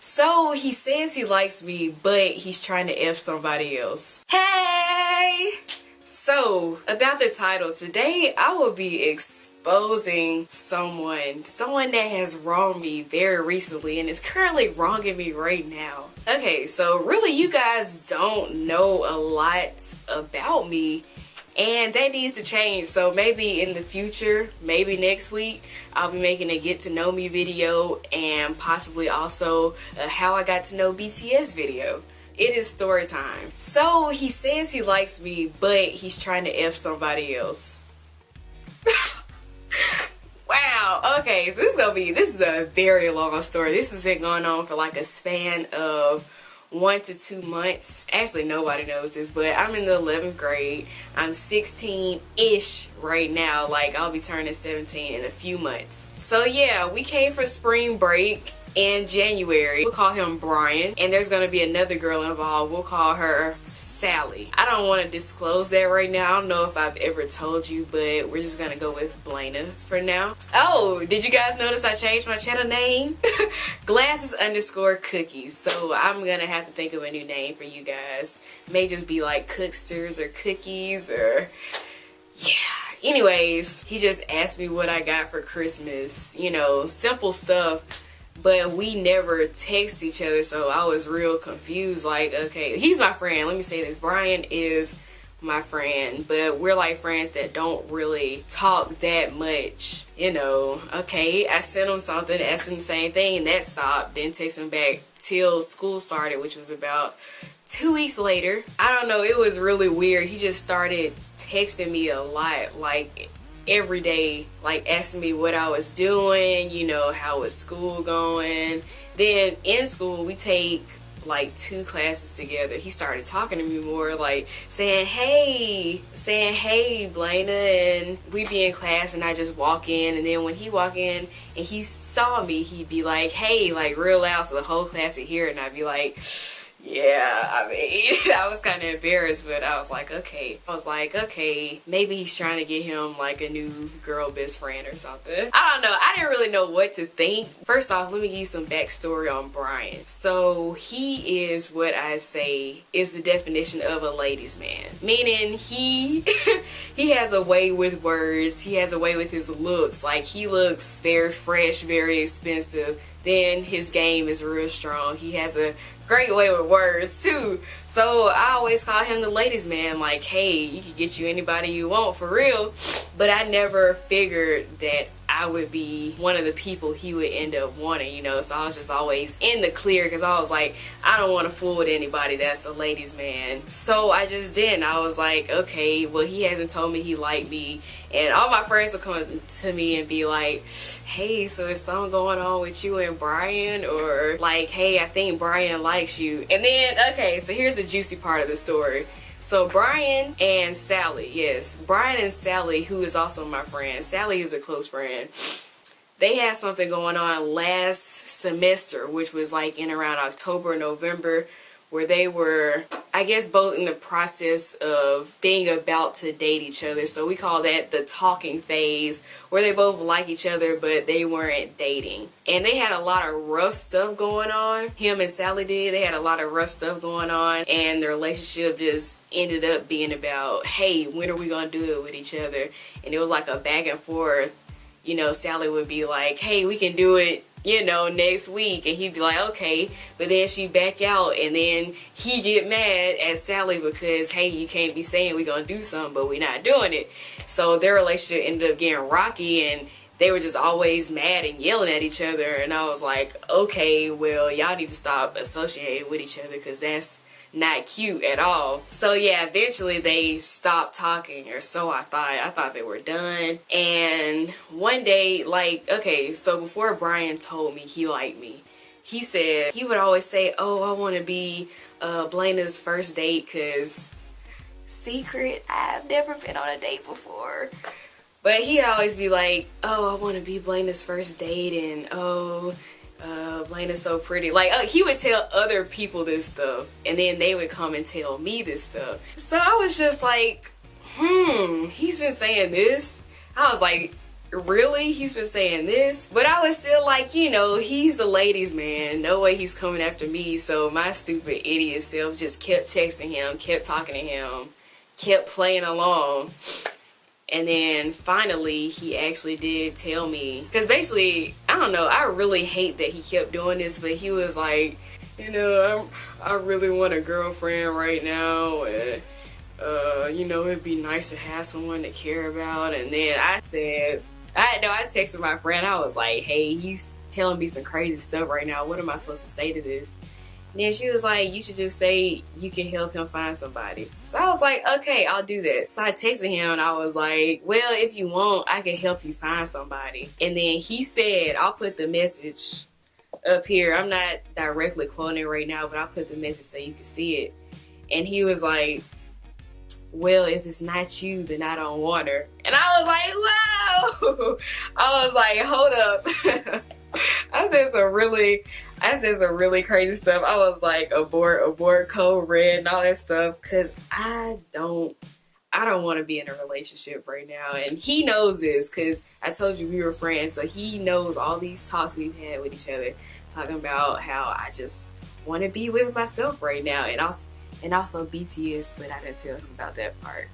So he says he likes me, but he's trying to F somebody else. Hey! So, about the title, today I will be exposing someone that has wronged me very recently and is currently wronging me right now. Okay, so really you guys don't know a lot about me, and that needs to change. So maybe in the future, maybe next week, I'll be making a get to know me video and possibly also a how I got to know BTS video. It is story time. So he says he likes me, but he's trying to F somebody else. Wow, okay, so this is a very long story. This has been going on for like a span of 1 to 2 months. Actually, nobody knows this, but I'm in the 11th grade. I'm 16-ish right now. Like, I'll be turning 17 in a few months. So yeah, we came for spring break in January. We'll call him Brian, and there's gonna be another girl involved. We'll call her Sally. I don't want to disclose that right now. I don't know if I've ever told you, but we're just gonna go with Blaina for now. Oh, did you guys notice I changed my channel name? Glasses_cookies. So I'm gonna have to think of a new name for you guys. May just be like Cooksters or Cookies or yeah. Anyways, he just asked me what I got for Christmas. You know, simple stuff. But we never text each other, so I was real confused. Like, okay, he's my friend. Let me say this. Brian is my friend, but we're like friends that don't really talk that much, you know. Okay, I sent him something, asked him the same thing, and that stopped. Didn't text him back till school started, which was about 2 weeks later. I don't know, it was really weird. He just started texting me a lot, like every day, like asking me what I was doing, you know, how was school going. Then in school we take like 2 classes together. He started talking to me more, like saying hey Blaina, and we be in class and I just walk in, and then when he walk in and he saw me, he'd be like hey, like real loud so the whole class would hear it, and I'd be like yeah, I mean, I was kind of embarrassed, but I was like, okay, maybe he's trying to get him like a new girl best friend or something. I don't know. I didn't really know what to think. First off, let me give you some backstory on Brian. So he is what I say is the definition of a ladies' man. Meaning he has a way with words. He has a way with his looks. Like, he looks very fresh, very expensive. Then his game is real strong. He has a great way with words too. So I always call him the ladies' man. Like, hey, you can get you anybody you want for real. But I never figured that I would be one of the people he would end up wanting, you know. So I was just always in the clear, because I was like, I don't want to fool with anybody that's a ladies' man. So I just didn't. I was like, okay, well, he hasn't told me he liked me. And all my friends would come to me and be like, hey, so is something going on with you and Brian? Or like, hey, I think Brian likes you. And then, okay, so here's the juicy part of the story. So Brian and Sally, yes, Brian and Sally, who is also my friend. Sally is a close friend. They had something going on last semester, which was like in around October, November, where they were, I guess, both in the process of being about to date each other. So we call that the talking phase, where they both like each other, but they weren't dating. And they had a lot of rough stuff going on. Him and Sally did. They had a lot of rough stuff going on, and their relationship just ended up being about, hey, when are we gonna do it with each other? And it was like a back and forth. You know, Sally would be like, hey, we can do it, you know, next week. And he'd be like, okay. But then she'd back out, and then he'd get mad at Sally because, hey, you can't be saying we're gonna do something, but we're not doing it. So their relationship ended up getting rocky, and they were just always mad and yelling at each other. And I was like, okay, well, y'all need to stop associating with each other, because that's not cute at all. So yeah, eventually they stopped talking, or so I thought. I thought they were done. And one day, like, okay, so before Brian told me he liked me, he said he would always say, oh, I want to be Blaina's first date, because secret, I've never been on a date before. But he'd always be like, oh, I want to be Blaina's first date, and oh, Blaina's so pretty. Like, he would tell other people this stuff, and then they would come and tell me this stuff. So I was just like, he's been saying this? I was like, really? He's been saying this? But I was still like, you know, he's the ladies' man. No way he's coming after me. So my stupid idiot self just kept texting him, kept talking to him, kept playing along. And then finally, he actually did tell me. Because basically, I don't know, I really hate that he kept doing this. But he was like, you know, I really want a girlfriend right now. And you know, it'd be nice to have someone to care about. And then I said, I texted my friend. I was like, hey, he's telling me some crazy stuff right now. What am I supposed to say to this? And then she was like, you should just say you can help him find somebody. So I was like, okay, I'll do that. So I texted him and I was like, well, if you want, I can help you find somebody. And then he said, I'll put the message up here. I'm not directly quoting it right now, but I'll put the message so you can see it. And he was like, well, if it's not you, then I don't want her. And I was like, whoa! I was like, hold up. I said some really crazy stuff. I was like, abort, code red, and all that stuff. Cause I don't want to be in a relationship right now. And he knows this, cause I told you we were friends. So he knows all these talks we've had with each other, talking about how I just want to be with myself right now. And also BTS, but I didn't tell him about that part.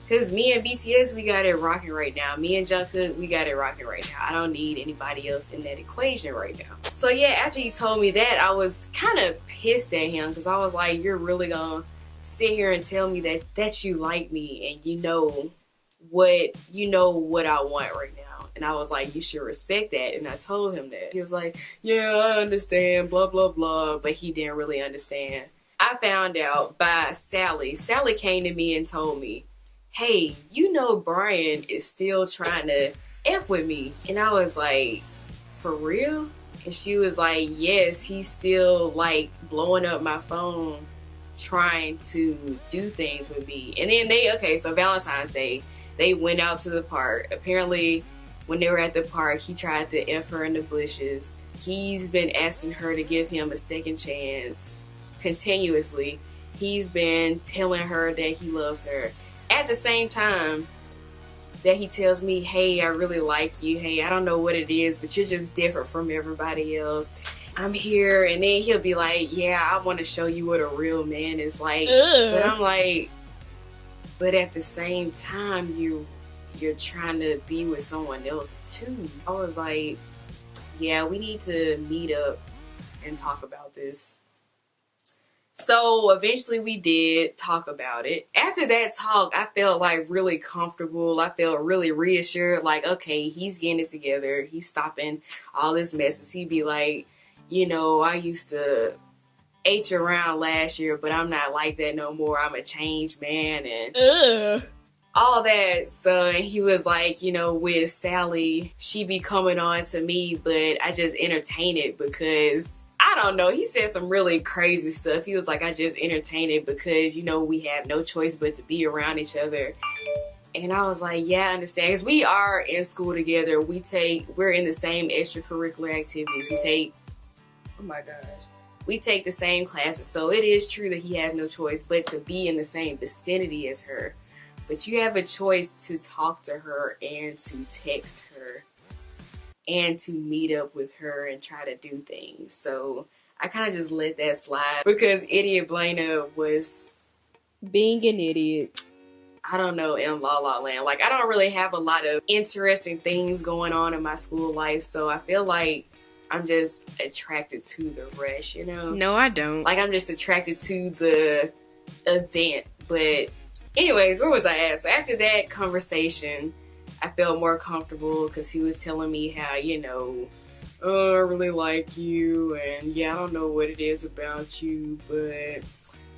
Cause me and BTS, we got it rocking right now. Me and Jungkook, we got it rocking right now. I don't need anybody else in that equation right now. So yeah, after he told me that, I was kind of pissed at him, cause I was like, you're really gonna sit here and tell me that you like me and you know what I want right now. And I was like, you should respect that. And I told him that. He was like, yeah, I understand, blah, blah, blah. But he didn't really understand. I found out by Sally. Sally came to me and told me, hey, you know Brian is still trying to F with me. And I was like, for real? And she was like, yes, he's still like blowing up my phone trying to do things with me. And then so Valentine's Day, they went out to the park. Apparently, when they were at the park, he tried to F her in the bushes. He's been asking her to give him a second chance continuously. He's been telling her that he loves her. At the same time that he tells me, hey, I really like you. Hey, I don't know what it is, but you're just different from everybody else. I'm here. And then he'll be like, yeah, I want to show you what a real man is like. But I'm like, but at the same time, you're trying to be with someone else too. I was like, yeah, we need to meet up and talk about this. So eventually we did talk about it. After that talk, I felt like really comfortable. I felt really reassured. Like, okay, he's getting it together. He's stopping all this messes. He'd be like, you know, I used to H around last year, but I'm not like that no more. I'm a changed man and all that. So he was like, you know, with Sally, she be coming on to me, but I just entertain it because I don't know. He said some really crazy stuff. He was like, I just entertain it because, you know, we have no choice but to be around each other. And I was like, yeah, I understand. Because we are in school together. We're in the same extracurricular activities. We take the same classes. So it is true that he has no choice but to be in the same vicinity as her. But you have a choice to talk to her and to text her and to meet up with her and try to do things. So I kind of just let that slide because Idiot Blana was being an idiot. I don't know, in La La Land. Like, I don't really have a lot of interesting things going on in my school life. So I feel like I'm just attracted to the rush, you know? No, I don't. Like, I'm just attracted to the event. But anyways, where was I at? So after that conversation, I felt more comfortable because he was telling me how, you know, oh, I really like you, and yeah, I don't know what it is about you, but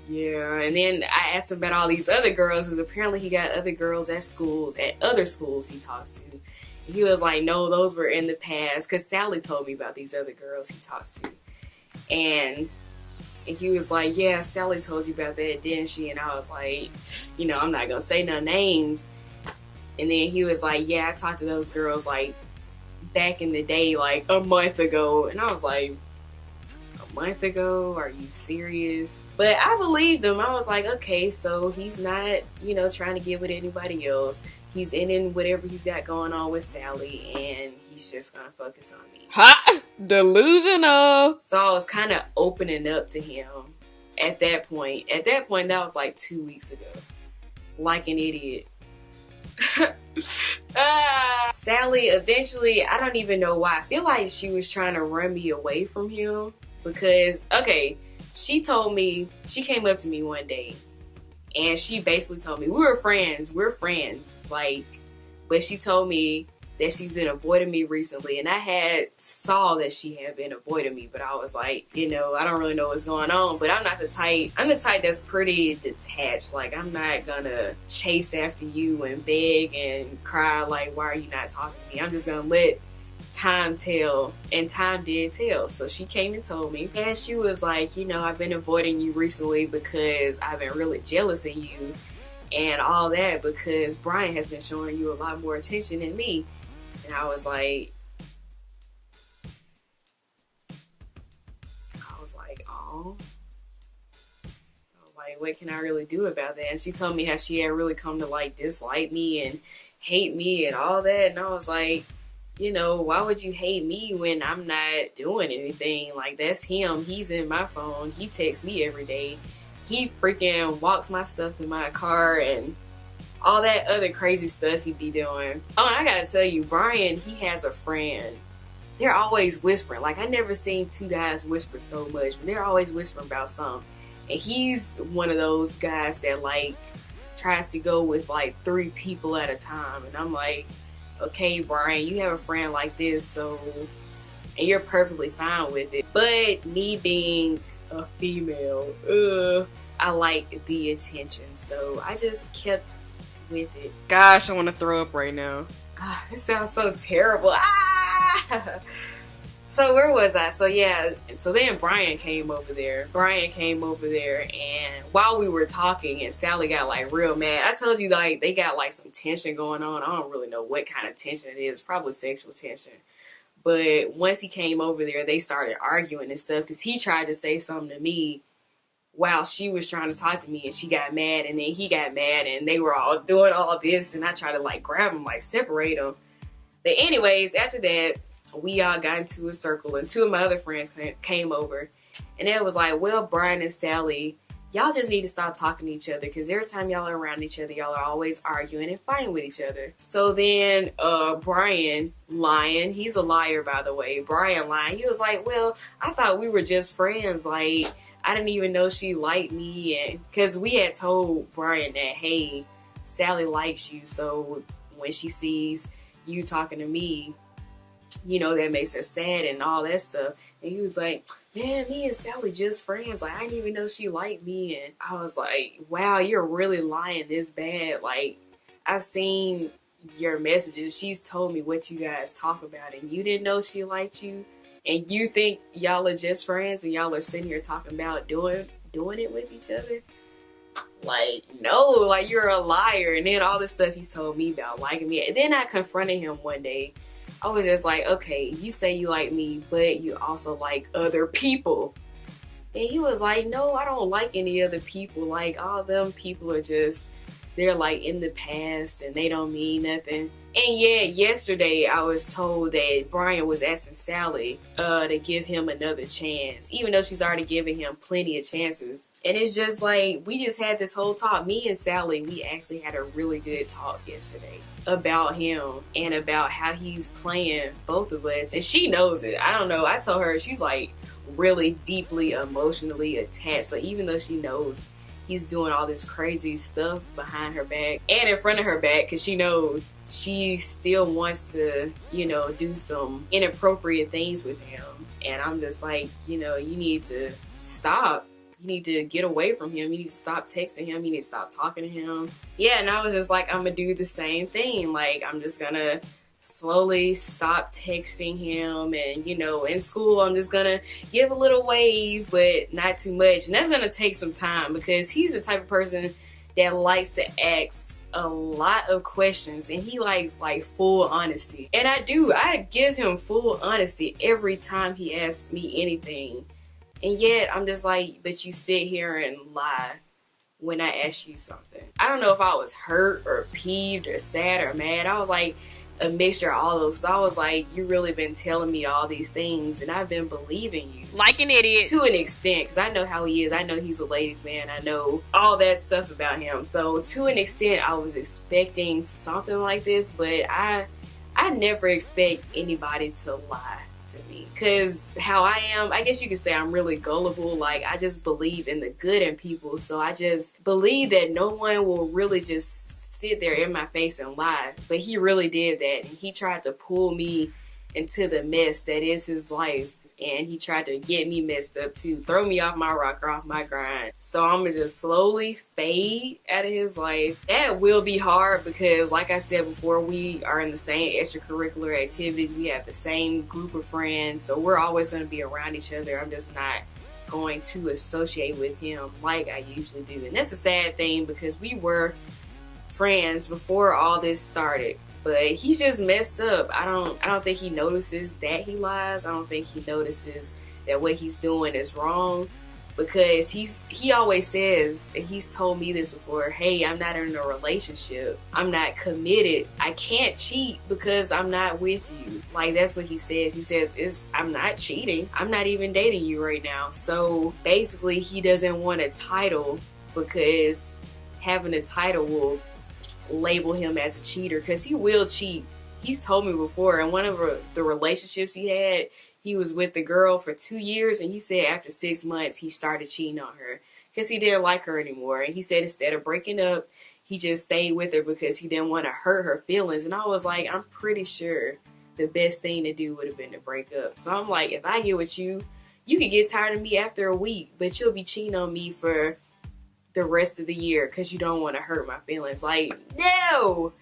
yeah. And then I asked him about all these other girls because apparently he got other girls at other schools he talks to. And he was like, no, those were in the past, because Sally told me about these other girls he talks to. And he was like, yeah, Sally told you about that, didn't she? And I was like, you know, I'm not going to say no names. And then he was like, yeah, I talked to those girls like back in the day, like a month ago. And I was like, a a month ago. Are you serious? But I believed him. I was like, okay, so he's not, you know, trying to get with anybody else. He's in whatever he's got going on with Sally, and he's just gonna focus on me. Ha! Delusional! So I was kind of opening up to him at that point. At that point, that was like 2 weeks ago. Like an idiot. Sally, eventually, I don't even know why. I feel like she was trying to run me away from him. Because, okay, she came up to me one day. And she basically told me, we're friends. Like, but she told me that she's been avoiding me recently, and I saw that she had been avoiding me, but I was like, you know, I don't really know what's going on. But I'm the type that's pretty detached. Like, I'm not gonna chase after you and beg and cry like, why are you not talking to me? I'm just gonna let time tell, and time did tell. So she came and told me, and she was like, you know, I've been avoiding you recently because I've been really jealous of you and all that, because Brian has been showing you a lot more attention than me. And I was like, oh. I was like, what can I really do about that? And she told me how she had really come to like dislike me and hate me and all that. And I was like, you know, why would you hate me when I'm not doing anything? Like, that's him. He's in my phone. He texts me every day. He freaking walks my stuff to my car and all that other crazy stuff he'd be doing. Oh, and I gotta tell you, Brian, he has a friend. They're always whispering. Like, I never seen two guys whisper so much, but they're always whispering about something. And he's one of those guys that, like, tries to go with, like, 3 people at a time. And I'm like, okay, Brian, you have a friend like this, so, and you're perfectly fine with it. But me being a female, I like the attention. So I just kept with it. Gosh, I want to throw up right now. This sounds so terrible. So where was I? So yeah, so then Brian came over there, and while we were talking, and Sally got like real mad. I told you, like, they got like some tension going on. I don't really know what kind of tension it is, probably sexual tension. But once he came over there, they started arguing and stuff, because he tried to say something to me while she was trying to talk to me, and she got mad, and then he got mad, and they were all doing all this, and I tried to like grab him, like separate them. But anyways, after that, we all got into a circle, and 2 of my other friends came over, and it was like, well, Brian and Sally, y'all just need to stop talking to each other, because every time y'all are around each other, y'all are always arguing and fighting with each other. So then Brian lying, he's a liar, by the way, Brian lying, he was like, well, I thought we were just friends, like, I didn't even know she liked me. And because we had told Brian that, hey, Sally likes you, so when she sees you talking to me, you know, that makes her sad and all that stuff. And he was like, man, me and Sally just friends, like, I didn't even know she liked me. And I was like, wow, you're really lying this bad. Like, I've seen your messages, she's told me what you guys talk about, and you didn't know she liked you. And you think y'all are just friends, and y'all are sitting here talking about doing it with each other? Like, no, like, you're a liar. And then all this stuff he's told me about liking me. And then I confronted him one day. I was just like, okay, you say you like me, but you also like other people. And he was like, no, I don't like any other people. Like, all them people are just, they're like in the past and they don't mean nothing. And yeah, yesterday I was told that Brian was asking Sally to give him another chance, even though she's already given him plenty of chances. And it's just like, we just had this whole talk. Me and Sally, we actually had a really good talk yesterday about him and about how he's playing both of us. And she knows it. I don't know. I told her, she's like really deeply emotionally attached. So even though she knows he's doing all this crazy stuff behind her back and in front of her back, because she knows, she still wants to, you know, do some inappropriate things with him. And I'm just like, you know, you need to stop. You need to get away from him. You need to stop texting him. You need to stop talking to him. Yeah, and I was just like, I'm gonna do the same thing. Like, I'm just gonna slowly stop texting him, and, you know, in school I'm just gonna give a little wave, but not too much. And that's gonna take some time, because he's the type of person that likes to ask a lot of questions, and he likes like full honesty. And I give him full honesty every time he asks me anything. And yet I'm just like, but you sit here and lie when I ask you something. I don't know if I was hurt or peeved or sad or mad. I was like a mixture of all those. So I was like, you really been telling me all these things and I've been believing you. Like an idiot. To an extent, because I know how he is. I know he's a ladies' man. I know all that stuff about him. So to an extent, I was expecting something like this, but I never expect anybody to lie to me. Because how I am, I guess you could say I'm really gullible. Like, I just believe in the good in people. So I just believe that no one will really just sit there in my face and lie. But he really did that. And he tried to pull me into the mess that is his life. And he tried to get me messed up too. Throw me off my rocker, off my grind. So I'm gonna just slowly fade out of his life. That will be hard because, like I said before, we are in the same extracurricular activities. We have the same group of friends. So we're always gonna be around each other. I'm just not going to associate with him like I usually do. And that's a sad thing because we were friends before all this started. But he's just messed up. I don't think he notices that he lies. I don't think he notices that what he's doing is wrong. Because he always says, and he's told me this before, hey, I'm not in a relationship. I'm not committed. I can't cheat because I'm not with you. Like, that's what he says. He says, I'm not cheating. I'm not even dating you right now. So basically, he doesn't want a title because having a title will label him as a cheater, because he will cheat. He's told me before, in one of the relationships he had, he was with the girl for 2 years, and he said after 6 months he started cheating on her because he didn't like her anymore. And he said instead of breaking up, he just stayed with her because he didn't want to hurt her feelings. And I was like, I'm pretty sure the best thing to do would have been to break up. So I'm like, if I get with you, you could get tired of me after a week, but you'll be cheating on me for the rest of the year because you don't want to hurt my feelings. Like, no.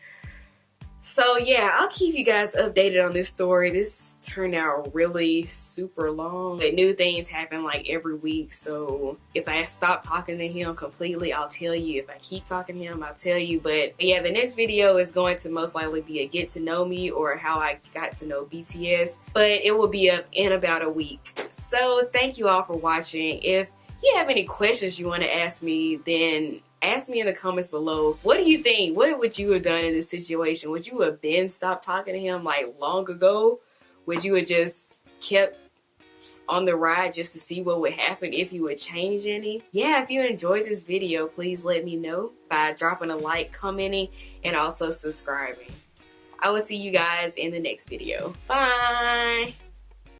So yeah, I'll keep you guys updated on this story. This turned out really super long, but new things happen like every week. So if I stop talking to him completely, I'll tell you. If I keep talking to him, I'll tell you. But yeah, the next video is going to most likely be a get to know me or how I got to know BTS, but it will be up in about a week. So thank you all for watching. If you have any questions you want to ask me, then ask me in the comments below. What do you think? What would you have done in this situation? Would you have been stopped talking to him like long ago? Would you have just kept on the ride just to see what would happen if you would change any? Yeah, if you enjoyed this video, please let me know by dropping a like, commenting, and also subscribing. I will see you guys in the next video. Bye!